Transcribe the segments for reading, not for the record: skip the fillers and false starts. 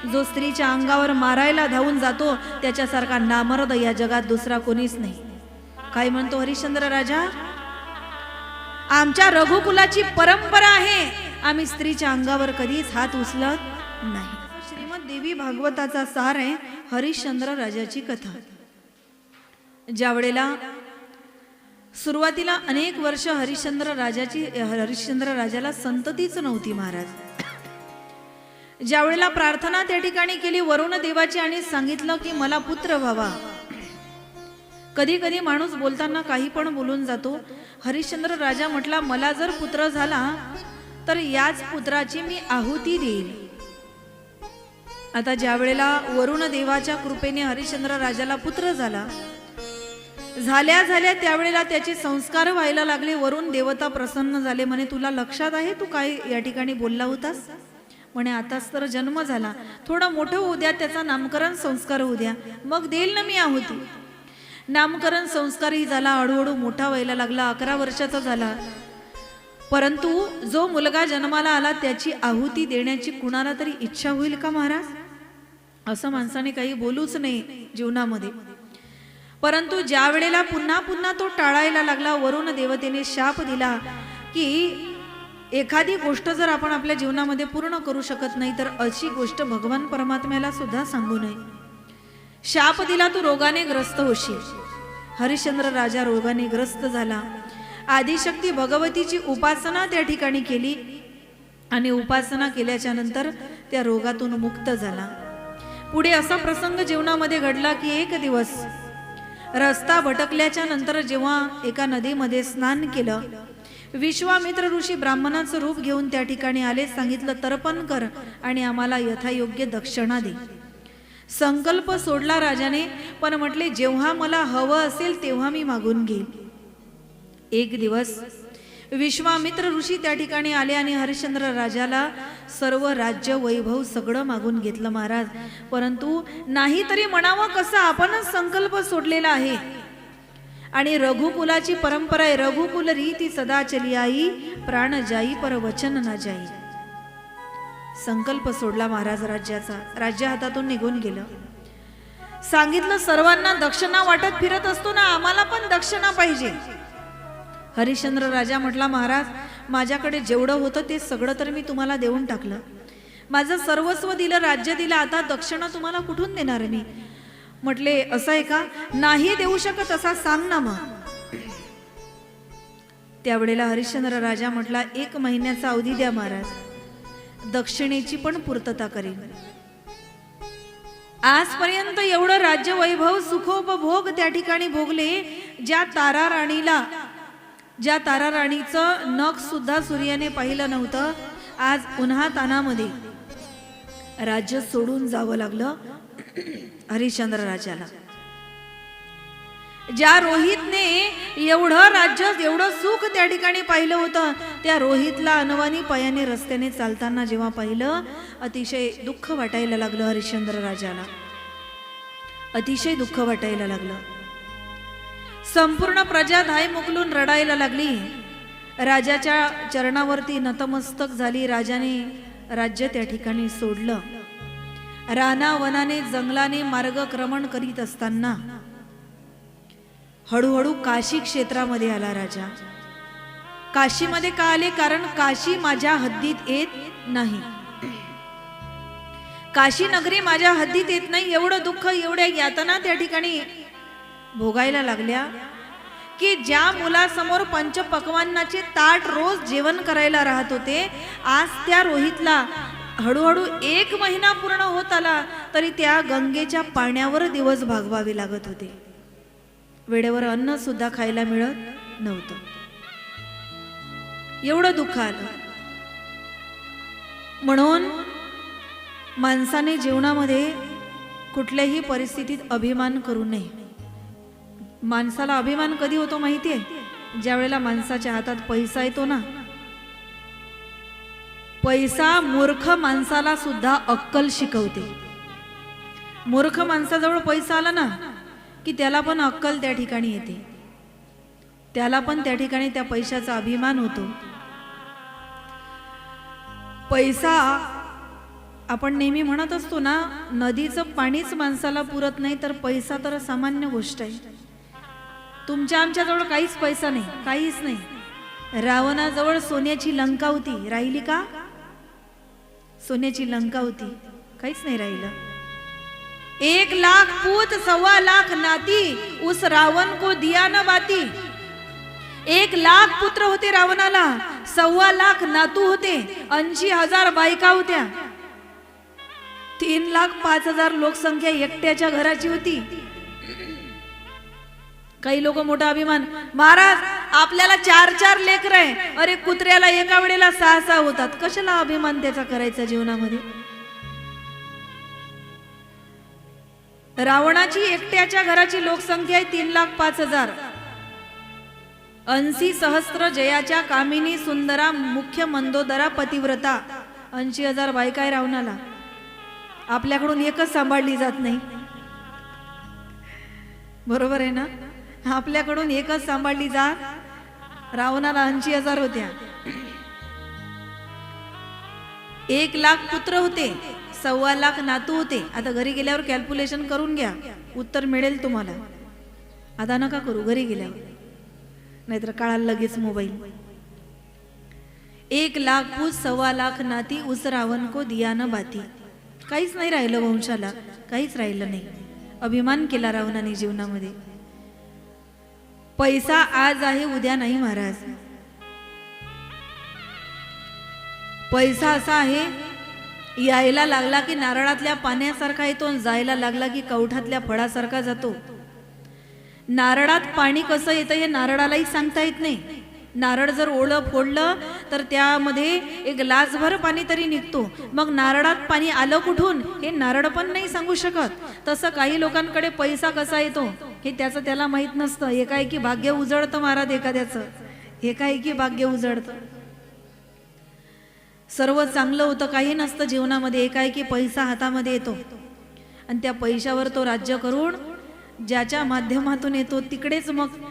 जो स्त्रीच्या अंगावर मारायला धावून जातो त्याच्यासारखा नामर्द या जगात दुसरा कोणीच नाही. काय म्हणतो हरिश्चंद्र राजा, आमच्या रघुकुलाची परंपरा आहे, आम्ही स्त्रीच्या अंगावर कधीच हात उचलत नाही. श्रीमद देवी भागवताचा सार आहे हरिश्चंद्र राजाची कथा. ज्या वेळेला सुरुवातीला अनेक वर्ष हरिश्चंद्र राजाला संततीच नव्हती महाराज. ज्या वेळेला प्रार्थना त्या ठिकाणी केली वरुण देवाची आणि सांगितलं की मला पुत्र व्हावा. कधी कधी माणूस बोलताना काही पण बोलून जातो. हरिश्चंद्र राजा म्हटला मला जर पुत्र झाला तर याच पुत्राची मी आहुती देईल. आता ज्या वेळेला वरुण देवाच्या कृपेने हरिश्चंद्र राजाला पुत्र झाला, झाल्या त्यावेळेला त्याचे संस्कार व्हायला लागले. वरुण देवता प्रसन्न झाले. म्हणे तुला लक्षात आहे तू काय या ठिकाणी बोलला होतास? म्हणे आताच तर जन्म झाला, थोडं मोठं होऊ द्या, त्याचा नामकरण संस्कार होऊ द्या, मग देईल ना मी आहुती. नामकरण संस्कारही झाला, हळूहळू मोठा व्हायला लागला, 11 वर्षाचा झाला. परंतु जो मुलगा जन्माला आला त्याची आहुती देण्याची कुणाला तरी इच्छा होईल का महाराज? असं माणसाने काही बोलूच नाही जीवनामध्ये. परंतु ज्या वेळेला पुन्हा पुन्हा तो टाळायला लागला, वरुण देवतेने शाप दिला की एखादी गोष्ट जर आपण आपल्या जीवनामध्ये पूर्ण करू शकत नाही तर अशी गोष्ट भगवान परमात्म्याला सुद्धा सांगू नये. शाप दिला, तू रोगाने ग्रस्त होशील. हरिश्चंद्र राजा रोगाने ग्रस्त झाला. आदिशक्ती भगवतीची उपासना त्या ठिकाणी केली आणि उपासना केल्याच्या नंतर त्या रोगातून मुक्त झाला. पुढे असा प्रसंग जीवनामध्ये घडला की एक दिवस रस्ता भटकल्याच्या नंतर जेव्हा एका नदीमध्ये स्नान केलं, विश्वामित्र ऋषी ब्राह्मणाचं रूप घेऊन त्या ठिकाणी आले. सांगितलं तर्पण कर आणि आम्हाला यथायोग्य दक्षिणा दे. संकल्प सोडला राजाने, पण म्हटले जेव्हा मला हवं असेल तेव्हा मी मागून घेईल. एक दिवस विश्वामित्र ऋषी त्या ठिकाणी आले आणि हरिश्चंद्र राजाला सर्व राज्य वैभव सगळं मागून घेतलं महाराज. परंतु नाही तरी म्हणावं कसं, आपणच संकल्प सोडलेला आहे. आणि रघुकुलाची परंपरा आहे, रघुकुल रीती सदा चली आई, प्राण जाई पर वचन ना जाई. संकल्प सोडला महाराज राज्याचा, राज्य हातातून निघून गेलं. सांगितलं सर्वांना दक्षिणा वाटत फिरत असतो ना, आम्हाला पण दक्षिणा पाहिजे. हरिश्चंद्र राजा म्हटला महाराज माझ्याकडे जेवढं होतं ते सगळं तर मी तुम्हाला देऊन टाकलं, माझं सर्वस्व दिलं, राज्य दिलं, आता दक्षिणा तुम्हाला कुठून देणार मी? म्हटले असं आहे का? नाही देऊ शकत असा सांग ना मग. त्यावेळेला हरिश्चंद्र राजा म्हटला 1 महिन्याचा अवधी द्या महाराज, दक्षिणेची पण पूर्तता करेन. आजपर्यंत एवढं राज्य वैभव सुखोपभोग त्या ठिकाणी भोगले. ज्या तारा राणीचं नख सुद्धा सूर्याने पाहिलं नव्हतं, आज उन्हा तानामध्ये राज्य सोडून जावं लागलं हरिश्चंद्र राजाला. ज्या रोहितने एवढं राज्य एवढं सुख त्या ठिकाणी पाहिलं होतं, त्या रोहितला अनवानी पायाने रस्त्याने चालताना जेव्हा पाहिलं, अतिशय दुःख वाटायला लागलं हरिश्चंद्र राजाला, अतिशय दुःख वाटायला लागलं. संपूर्ण प्रजा धाय मुकलून रडायला लागली. राजाच्या चरणावरती नतमस्तक झाली. राजाने राज्य त्या ठिकाणी सोडलं. रानावनाने जंगलाने मार्गक्रमण करीत असताना हळूहळू काशी क्षेत्रामध्ये आला राजा. काशीमध्ये का आले? कारण काशी माझ्या हद्दीत येत नाही, काशी नगरी माझ्या हद्दीत येत नाही. एवढं दुःख, एवढ्या यातना त्या ठिकाणी भोगायला लागल्या की ज्या मुलासमोर पंचपक्वान्नाचे ताट रोज जेवण करायला राहत होते, आज त्या रोहितला हळूहळू 1 महिना पूर्ण होत आला तरी त्या गंगेच्या पाण्यावर दिवस भागवावे लागत होते. वेळेवर अन्न सुद्धा खायला मिळत नव्हतं. एवढं दुःख आलं. म्हणून माणसाने जीवनामध्ये कुठल्याही परिस्थितीत अभिमान करू नये. माणसाला अभिमान कधी होतो माहितीये? ज्या वेळेला माणसाच्या हातात पैसा येतो ना. पैसा मूर्ख माणसाला सुद्धा अक्कल शिकवते. मूर्ख माणसाजवळ पैसा आला ना की त्याला पण अक्कल त्या ठिकाणी येते, त्याला पण त्या ठिकाणी त्या पैशाचा अभिमान होतो. पैसा आपण नेहमी म्हणत असतो ना, नदीचं पाणीच माणसाला पुरत नाही तर पैसा तर सामान्य गोष्ट आहे. तुमच्या आमच्याजवळ काहीच पैसा नाही, काहीच नाही. रावणाजवळ सोन्याची लंका होती, राहिली का? सोन्याची लंका होती, काहीच नाही राहिलं. 1 लाख पूत 1.25 लाख नाती, उस रावण को दिया न बाती. 1 लाख पुत्र होते रावणाला, 1.25 लाख नातू होते, 80,000 बायका होत्या, 3,05,000 लोकसंख्या एकट्याच्या घराची होती. काही लोक मोठा अभिमान, महाराज आपल्याला 4 लेकर आहे. अरे कुत्र्याला एका वेळेला 6 होतात. कशाला अभिमान त्याचा करायचा जीवनामध्ये? रावणाची एकट्याच्या घराची लोकसंख्या आहे 3,05,000. 80 सहस्त्र जयाच्या कामिनी सुंदरा मुख्य मंदोदरा पतिव्रता. 80,000 बायका आहे रावणाला. आपल्याकडून एकच सांभाळली जात नाही, बरोबर आहे ना? आपल्याकडून एकच सांभाळली जात, रावणाला 80,000 होत्या. 1 लाख पुत्र होते, 1.25 लाख नातू होते. आता घरी गेल्यावर कॅल्क्युलेशन करून घ्या, उत्तर मिळेल तुम्हाला. आता नका करू, घरी गेल्यावर, नाहीतर काळाला लगेच मोबाईल. 1 लाख पूत 1.25 लाख नाती, उस रावण को दिया न बाती. काहीच नाही राहिलं वंशाला, काहीच राहिलं नाही. अभिमान केला रावणाने जीवनामध्ये. पैसा आज आहे उद्या नाही महाराज. पैसा असा आहे, यायला लागला की नारळातल्या पाण्यासारखा येतो, जायला लागला की कवठातल्या फळासारखा जातो. नारळात पाणी कसं येतं हे नारळालाही सांगता येत नाही. नारळ जर ओढलं फोडलं तर त्यामध्ये एक ग्लासभर पाणी तरी निघतो. मग नारळात पाणी आलं कुठून हे नारळ पण नाही सांगू शकत. तसं काही लोकांकडे पैसा कसा येतो हे त्याचं त्याला माहित नसतं. एकाएकी भाग्य उजळतं महाराज एखाद्याचं, एकाएकी भाग्य उजळतं. सर्व चांगलं होतं, काही नसतं जीवनामध्ये, एकाएकी पैसा हातामध्ये येतो आणि त्या पैशावर तो राज्य करून ज्याच्या माध्यमातून येतो तिकडेच मग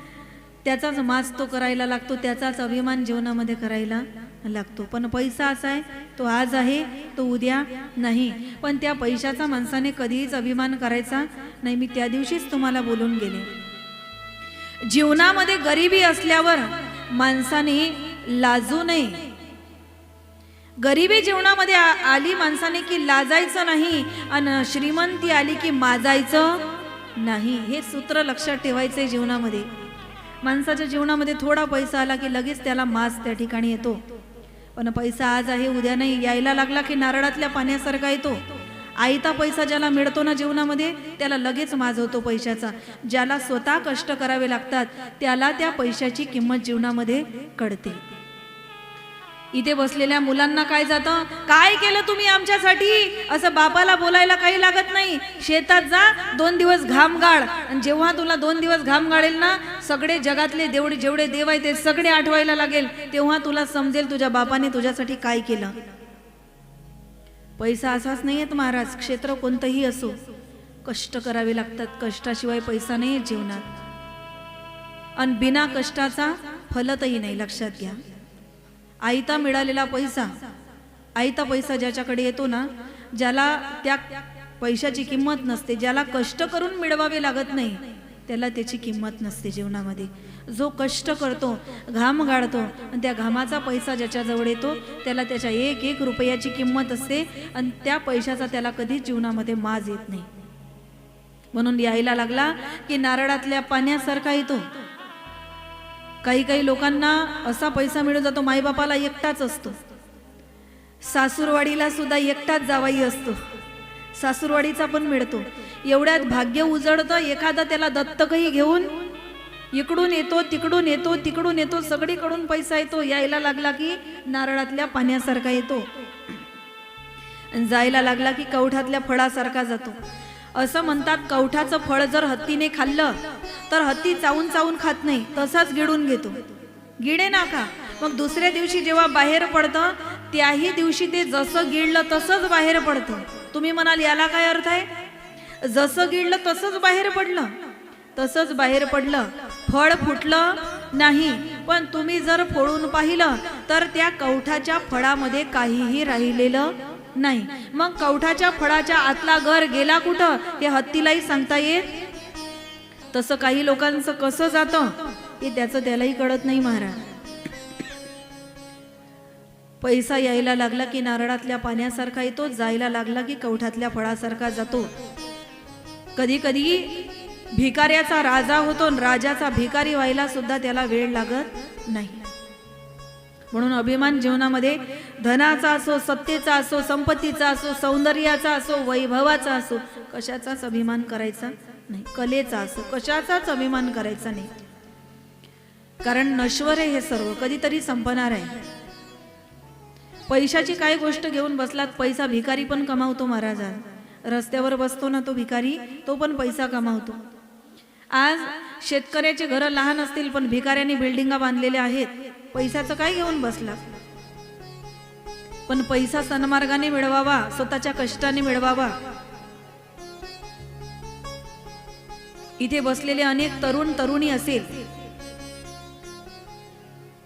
त्याचाच माज तो करायला लागतो, त्याचाच अभिमान जीवनामध्ये करायला लागतो. पण पैसा असा आहे, तो आज आहे तो उद्या नाही. पण त्या पैशाचा माणसाने कधीच अभिमान करायचा नाही. मी त्या दिवशीच तुम्हाला बोलून गेले, जीवनामध्ये गरिबी असल्यावर माणसाने लाजू नये. गरिबी जीवनामध्ये आली माणसाने की लाजायचं नाही, आणि श्रीमंती आली की माजायचं नाही. हे सूत्र लक्षात ठेवायचंय जीवनामध्ये. माणसाच्या जीवनामध्ये थोडा पैसा आला की लगेच त्याला माज त्या ठिकाणी येतो. पण पैसा आज आहे उद्या नाही. यायला लागला की नारळातल्या पाण्यासारखा येतो. आयता पैसा ज्याला मिळतो ना जीवनामध्ये त्याला लगेच माज होतो पैशाचा. ज्याला स्वतः कष्ट करावे लागतात त्याला त्या पैशाची किंमत जीवनामध्ये कळते. इथे बसलेल्या मुलांना काय जातं, काय केलं तुम्ही आमच्यासाठी, असं बापाला बोलायला काही लागत नाही. शेतात जा, 2 दिवस घाम गाळ, आणि जेव्हा तुला 2 दिवस घाम गाळेल ना, सगळे जगातले जेवढे देव आहेत ते सगळे आठवायला लागेल, तेव्हा तुला समजेल तुझ्या बापाने तुझ्यासाठी काय केलं. पैसा असाच नाही आहेत महाराज. क्षेत्र कोणतंही असो, कष्ट करावे लागतात. कष्टाशिवाय पैसा नाही जीवनात, आणि बिना कष्टाचा फलतही नाही. लक्षात घ्या. आयता मिळालेला पैसा, आयता पैसा ज्याच्याकडे येतो ना, ज्याला त्या पैशाची किंमत नसते, ज्याला कष्ट करून मिळवावे लागत नाही त्याला त्याची किंमत नसते जीवनामध्ये. जो कष्ट करतो, घाम गाळतो, आणि त्या घामाचा पैसा ज्याच्याजवळ येतो त्याला त्याच्या 1-1 रुपयाची किंमत असते, आणि त्या पैशाचा त्याला कधीच जीवनामध्ये माज येत नाही. म्हणून यायला लागला की नारळातल्या पाण्यासारखा येतो. काही लोकांना असा पैसा मिळून जातो, माईबापाला एकटाच असतो, सासूरवाडीला सुद्धा एकटाच जावाई असतो, सासूरवाडीचा पण मिळतो. एवढ्यात भाग्य उजळतं. एखादा त्याला दत्तकही घेऊन इकडून येतो, तिकडून येतो, तिकडून येतो, सगळीकडून पैसा येतो. यायला लागला की नारळातल्या पाण्यासारखा येतो, जायला लागला की कवठातल्या फळासारखा जातो. असं म्हणतात, कवठाचं फळ जर हत्तीने खाल्लं तर हत्ती चावून चावून खात नाही, तसाच गिळून घेतो. गिळे ना का, मग दुसऱ्या दिवशी जेव्हा बाहेर पडतं त्याही दिवशी ते जसं गिळलं तसंच बाहेर पडतं. तुम्ही म्हणाल याला काय अर्थ आहे? जसं गिळलं तसंच बाहेर पडलं, तसंच बाहेर पडलं. फळ फुटलं नाही, पण तुम्ही जर फोडून पाहिलं तर त्या कवठाच्या फळामध्ये काहीही राहिलेलं नाही. मग कवठाच्या फळाच्या आतला घर गेला कुठं हे हत्तीलाही सांगता येत. तसं काही लोकांचं कसं जातं हे त्याचं त्यालाही कळत नाही महाराज. पैसा यायला लागला की नारळातल्या पाण्यासारखा येतो, जायला लागला की कवठातल्या फळासारखा जातो. कधी कधी भिकाऱ्याचा राजा होतो, राजाचा भिकारी व्हायला सुद्धा त्याला वेळ लागत नाही. म्हणून अभिमान जीवनामध्ये धनाचा असो, सत्तेचा असो, संपत्तीचा असो, सौंदर्याचा असो, वैभवाचा असो, कशाचाच अभिमान करायचा नाही. कलेचा असो, कशाचाच अभिमान करायचा नाही. कारण नश्वर आहे हे सर्व, कधीतरी संपणार आहे. पैशाची काय गोष्ट घेऊन बसलात, पैसा भिकारी पण कमावतो महाराज. रस्त्यावर बसतो ना तो भिकारी, तो पण पैसा कमावतो. आज शेतकऱ्याचे घरं लहान असतील पण भिकाऱ्यांनी बिल्डिंगा बांधलेल्या आहेत. पैशाचं काय घेऊन बसला. पण पैसा सन्मार्गाने मिळवावा, स्वतःच्या कष्टाने मिळवावा. इथे बसलेले अनेक तरुण तरुणी असेल,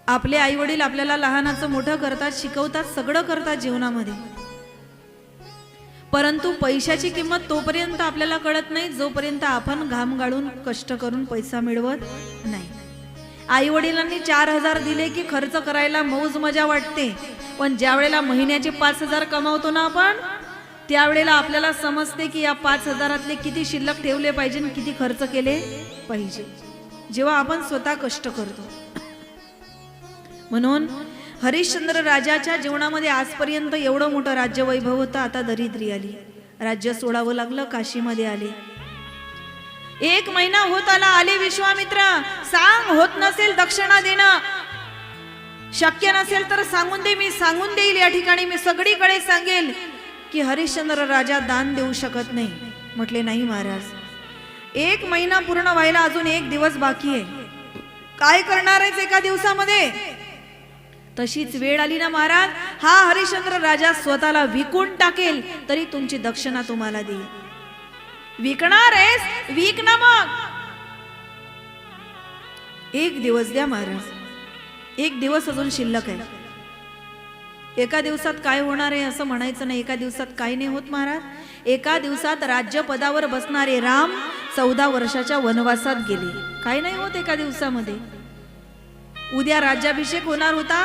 आपले आई वडील आपल्याला लहानाचं मोठं करतात, शिकवतात, सगळं करतात जीवनामध्ये. परंतु पैशाची किंमत तोपर्यंत आपल्याला कळत नाही जोपर्यंत आपण घाम गाळून कष्ट करून पैसा मिळवत नाही. आई वडिलांनी 4,000 दिले की खर्च करायला मौज मजा वाटते. पण ज्या वेळेला महिन्याचे 5,000 कमावतो ना आपण, त्यावेळेला आपल्याला समजते की या 5,000तले किती शिल्लक ठेवले पाहिजे, किती खर्च केले पाहिजे, जेव्हा आपण स्वतः कष्ट करतो. म्हणून हरिश्चंद्र राजाच्या जीवनामध्ये आजपर्यंत एवढं मोठं राज्य वैभव होतं. आता दरिद्री आली, राज्य सोडावं लागलं, काशीमध्ये आले. 1 महिना होत आला, आले विश्वामित्र. सांग, होत नसेल दक्षिणा देणं, शक्य नसेल तर सांगून दे, मी सांगून देईल. या ठिकाणी मी सगळीकडे सांगेल की हरिश्चंद्र राजा दान देऊ शकत नाही. म्हटले नाही महाराज, 1 महिना पूर्ण व्हायला अजून 1 दिवस बाकी आहे. काय करणार आहेस एका दिवसामध्ये? तशीच वेळ आली ना महाराज, हा हरिश्चंद्र राजा स्वतःला विकून टाकेल तरी तुमची दक्षिणा तुम्हाला देईल. विकणार आहेस, विक ना मग. 1 दिवस द्या महाराज, 1 दिवस अजून शिल्लक आहे. एका दिवसात काय होणार आहे असं म्हणायचं नाही. एका दिवसात काय नाही होत महाराज. एका दिवसात राज्यपदावर बसणारे राम 14 वर्षाच्या वनवासात गेले. काय नाही होत एका दिवसामध्ये. उद्या राज्याभिषेक होणार होता,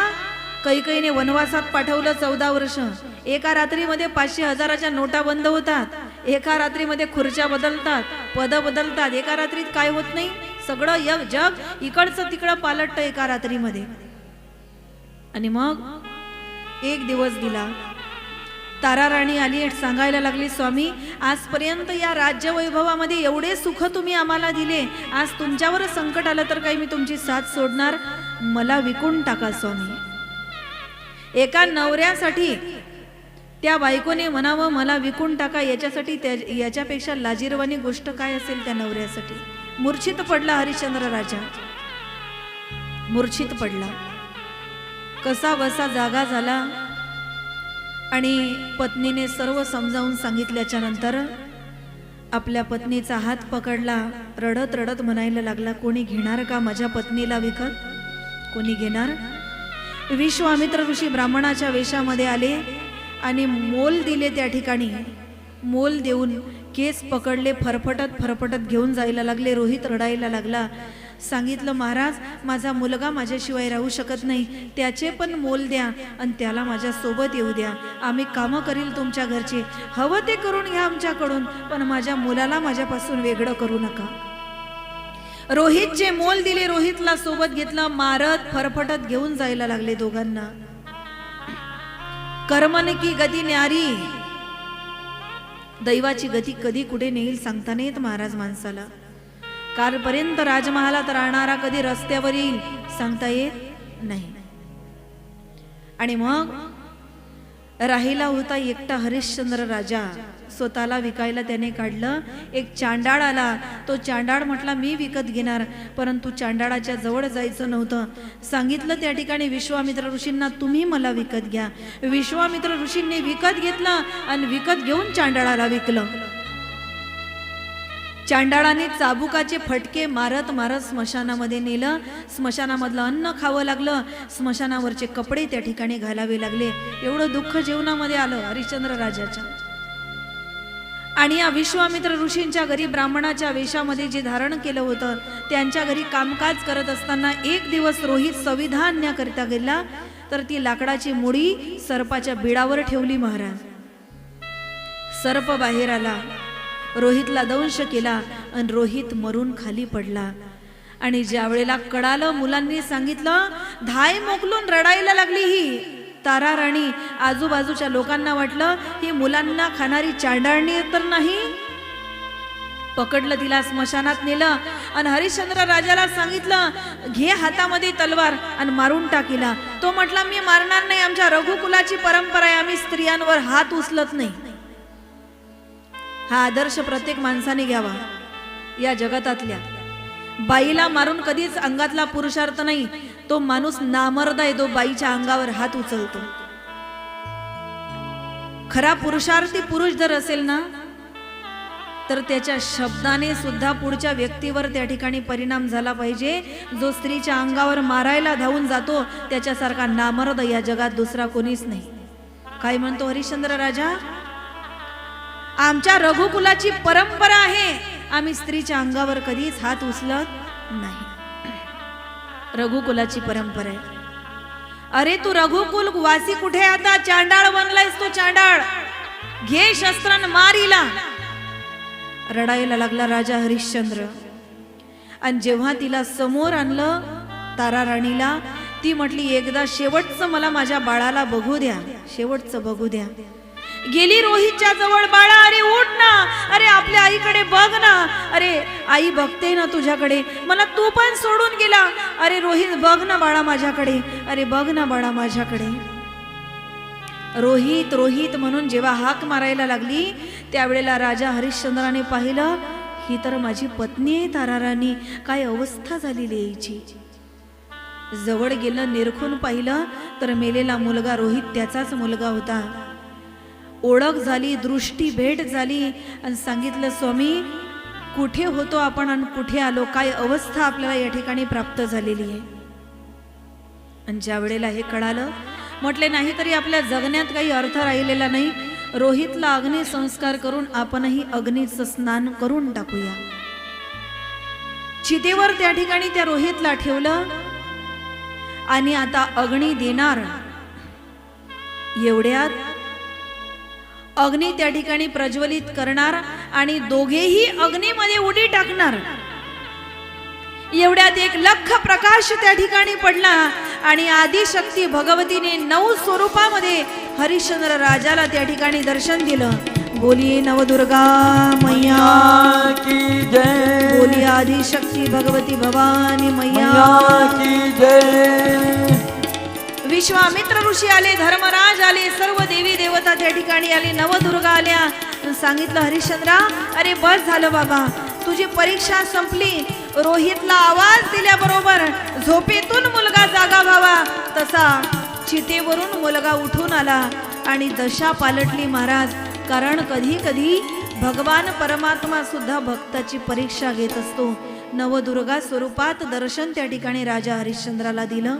कैकेयीने वनवासात पाठवलं 14 वर्ष. एका रात्रीमध्ये 500,000च्या नोटा बंद होतात, एका रात्रीमध्ये खुर्च्या बदलतात, पद बदलतात. एका रात्रीत काय होत नाही, सगळं जग इकडचं तिकडं पालटतं एका रात्रीमध्ये. आणि मग 1 दिवस दिला. तारा राणी आली, सांगायला लागली, स्वामी आजपर्यंत या राज्य वैभवामध्ये एवढे सुख तुम्ही आम्हाला दिले, आज तुमच्यावर संकट आलं तर काही मी तुमची साथ सोडणार? मला विकून टाका स्वामी. एका नवऱ्यासाठी त्या बायकोने म्हणावं मला विकून टाका, याच्यासाठी याच्यापेक्षा लाजिरवाणी गोष्ट काय असेल त्या नवऱ्यासाठी? मूर्छित पडला हरिश्चंद्र राजा, मूर्छित पडला. कसा बसा जागा झाला आणि पत्नीने सर्व समजावून सांगितल्याच्या नंतर आपल्या पत्नीचा हात पकडला, रडत रडत म्हणायला लागला, कोणी घेणार का माझ्या पत्नीला विकत? कोणी घेणार? विश्वामित्र ऋषी ब्राह्मणाच्या वेशामध्ये आले आणि मोल दिले. त्या ठिकाणी मोल देऊन केस पकडले, फरफटत फरफटत घेऊन जायला लागले. रोहित रडायला लागला. सांगितलं, महाराज माझा मुलगा माझ्याशिवाय राहू शकत नाही, त्याचे पण मोल द्या आणि त्याला माझ्या सोबत येऊ द्या. आम्ही कामं करील तुमच्या घरचे, हवं ते करून घ्या आमच्याकडून, पण माझ्या मुलाला माझ्यापासून वेगळं करू नका. रोहितचे मोल दिले, रोहितला सोबत घेतलं, मारत फरफटत घेऊन जायला लागले दोघांना. कर्मन की गती न्यारी, दैवाची गती कधी कुठे नेईल सांगता नाही येत महाराज माणसाला. कालपर्यंत राजमहालात राहणारा कधी रस्त्यावर येईल सांगता येत नाही. आणि मग राहिला होता एकटा हरिश्चंद्र राजा, स्वतःला विकायला त्याने काढलं. एक चांडाळ आला, तो चांडाळ म्हटला मी विकत घेणार, परंतु चांडाळाच्या जवळ जायचं नव्हतं. सांगितलं त्या ठिकाणी विश्वामित्र ऋषींना, तुम्ही मला विकत घ्या. विश्वामित्र ऋषींनी विकत घेतलं आणि विकत घेऊन चांडाळाला विकलं. चांडाळाने चाबुकाचे फटके मारत मारत स्मशानामध्ये नेलं. स्मशानामधलं अन्न खावं लागलं. स्मशानावरचे कपडे त्या ठिकाणी घालावे लागले. एवढं दुःख जीवनामध्ये आलं हरिश्चंद्र राजाच्या. आणि या विश्वामित्र ऋषींच्या घरी ब्राह्मणाच्या वेशामध्ये जे धारण केलं होतं, त्यांच्या घरी कामकाज करत असताना एक दिवस रोहित संविधान न्याकरिता गेला. तर ती लाकडाची मुडी सर्पाच्या बिडावर ठेवली महाराज. सर्प बाहेर आला, रोहितला दंश केला आणि रोहित मरून खाली पडला. आणि ज्या वेळेला कळालं, मुलांनी सांगितलं, धाय मोकलून रडायला लागली ही तारा राणी. आजूबाजूच्या लोकांना वाटलं ही मुलांना खाणारी चांडाळणी तर नाही. पकडलं, तिला स्मशानात नेलं आणि हरिश्चंद्र राजाला सांगितलं, घे हातामध्ये तलवार आणि मारून टाकीला. तो म्हटला, मी मारणार नाही, आमच्या रघुकुलाची परंपरा आहे, आम्ही स्त्रियांवर हात उचलत नाही. हा आदर्श प्रत्येक माणसाने घ्यावा. या जगतातल्या बाईला मारून कधीच अंगातला पुरुषार्थ नाही. तो माणूस नामर्द आहे, तो बाईच्या अंगावर हात उचलतो. खरा पुरुषार्थी पुरुष जर असेल ना, तर त्याच्या शब्दाने सुद्धा पुढच्या व्यक्तीवर त्या ठिकाणी परिणाम झाला पाहिजे. जो स्त्रीच्या अंगावर मारायला धावून जातो, त्याच्यासारखा नामर्द या जगात दुसरा कोणीच नाही. काय म्हणतो हरिश्चंद्र राजा, आमच्या रघुकुलाची परंपरा आहे, आम्ही स्त्रीच्या अंगावर कधीच हात उचलत नाही. रघुकुलाची परंपरा आहे. अरे तू रघुकुल वासी कुठे आता? चांडाळ बनलायस तो चांडाळ. घे शस्त्रान मारीला. रडायला लागला राजा हरिश्चंद्र. आणि जेव्हा तिला समोर आणलं तारा राणीला, ती म्हटली, एकदा शेवटचं मला माझ्या बाळाला बघू द्या, शेवटचं बघू द्या. गेली रोहितच्या जवळ, बाळा अरे उठ ना, अरे आपल्या आईकडे बघ ना, अरे आई बघते ना तुझ्याकडे, मला तू पण सोडून गेला, अरे रोहित बघ ना बाळा माझ्याकडे, अरे बघ ना बाळा माझ्याकडे. रोहित रोहित म्हणून जेव्हा हाक मारायला लागली, त्यावेळेला राजा हरिश्चंद्राने पाहिलं, ही तर माझी पत्नी आहे तारा राणी, काय अवस्था झालेली याची. जवळ गेलं, निरखून पाहिलं तर मेलेला मुलगा रोहित त्याचाच मुलगा होता. ओळख झाली, दृष्टी भेट झाली आणि सांगितलं, स्वामी कुठे होतो आपण आणि कुठे आलो, काय अवस्था आपल्याला या ठिकाणी प्राप्त झालेली आहे. आणि ज्या वेळेला हे कळालं, म्हटले नाही तरी आपल्या जगण्यात काही अर्थ राहिलेला नाही. रोहितला अग्नी संस्कार करून आपणही अग्नीचं स्नान करून टाकूया. चितेवर त्या ठिकाणी त्या रोहितला ठेवलं आणि आता अग्नी देणार. एवढ्यात अग्नी त्या ठिकाणी प्रज्वलित करणार आणि दोघेही अग्नीमध्ये उडी टाकणार. एवढ्यात एक लख प्रकाश त्या ठिकाणी पडला आणि आदिशक्ती भगवतीने 9 स्वरूपामध्ये हरिश्चंद्र राजाला त्या ठिकाणी दर्शन दिलं. बोलिये नवदुर्गा मैया की जय, बोलिये आदिशक्ती भगवती भवानी मैया की जय. विश्वामित्र ऋषी आले, धर्मराज आले, सर्व देवी देवता त्या ठिकाणी आले, नवदुर्गा आल्या. सांगितलं, हरिश्चंद्रा अरे बस झालं बाबा, तुझी परीक्षा संपली. रोहितला आवाज दिल्याबरोबर झोपेतून मुलगा जागा व्हावा तसा चितेवरून मुलगा उठून आला आणि दशा पालटली महाराज. कारण कधी कधी भगवान परमात्मा सुद्धा भक्ताची परीक्षा घेत असतो. नवदुर्गा स्वरूपात दर्शन त्या ठिकाणी राजा हरिश्चंद्राला दिलं.